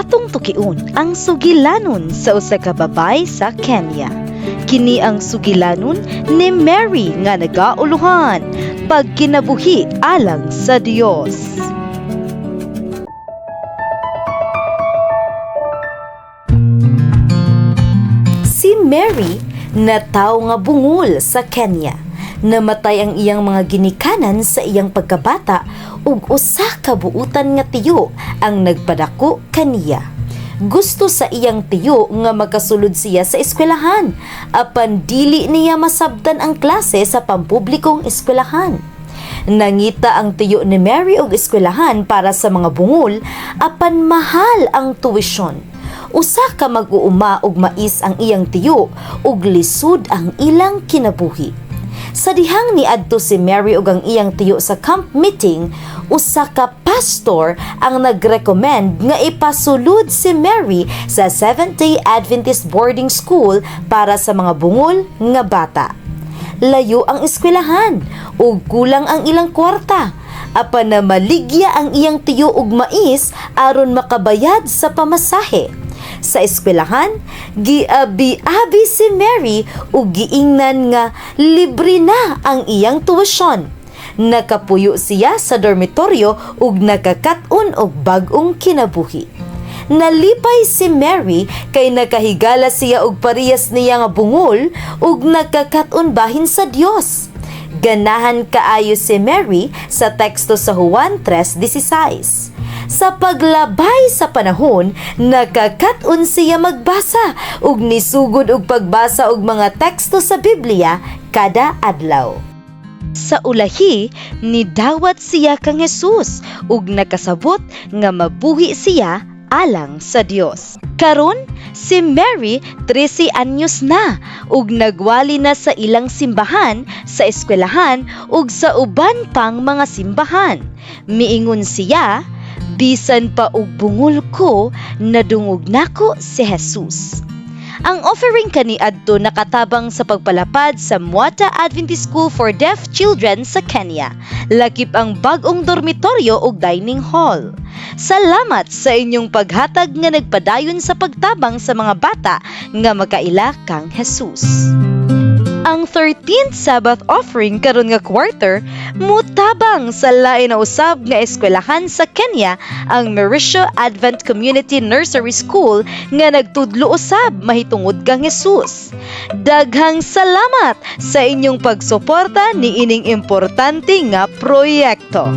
atong tukiun ang sugilanon sa usa ka babay sa Kenya. Kini ang sugilanon ni Mary nga nagauluhan pag kinabuhi alang sa Dios. Si Mary nataw nga bungol sa Kenya. Namatay ang iyang mga ginikanan sa iyang pagkabata ug usa ka buutan nga tiyo ang nagpadako kaniya. Gusto sa iyang tiyo nga makasulod siya sa eskwelahan, apan dili niya masabtan ang klase sa pampublikong eskwelahan. Nangita ang tiyo ni Mary og eskwelahan para sa mga bungol, apan mahal ang tuwisyon. Usa ka mag-uuma og mais ang iyang tiyo ug lisod ang ilang kinabuhi. Sa dihang niadto si Mary ug ang iyang tiyo sa camp meeting, usa ka pastor ang nagrecommend nga ipasulod si Mary sa Seventh-day Adventist boarding school para sa mga bungol nga bata. Layo ang eskwelahan ug kulang ang ilang kwarta, apan na maligya ang iyang tiyo og mais aron makabayad sa pamasahe. Sa eskwelahan, giabi-abi si Mary ug giingnan nga libre na ang iyang tuwisyon. Nakapuyo siya sa dormitoryo ug nakakat-on og bag-ong kinabuhi. Nalipay si Mary kay nakahigala siya og parehas niya nga bungol ug nakakat-on bahin sa Dios. Ganahan kaayo si Mary sa teksto sa Juan 3:16. Sa paglabay sa panahon, nakakat-on siya magbasa ug nisugod og pagbasa og mga teksto sa Biblia kada adlaw. Sa ulahi, nidawat siya kang Hesus ug nakasabot nga mabuhi siya alang sa Dios. Karon, si Mary 13 anyos na ug nagwali na sa ilang simbahan, sa eskwelahan ug sa uban pang mga simbahan. Miingon siya, bisan pa og bungol ko, nadungog nako si Jesus. Ang offering kaniadto nakatabang sa pagpalapad sa Mwata Adventist School for Deaf Children sa Kenya. Lakip ang bag-ong dormitoryo ug dining hall. Salamat sa inyong paghatag nga nagpadayon sa pagtabang sa mga bata nga makaila kang Jesus. Ang 13th Sabbath offering karon nga quarter mutabang sa lain na usab nga eskwelahan sa Kenya, ang Mauricio Advent Community Nursery School nga nagtudlo usab mahitungod kang Jesus. Daghang salamat sa inyong pagsuporta ni ining importante nga proyekto.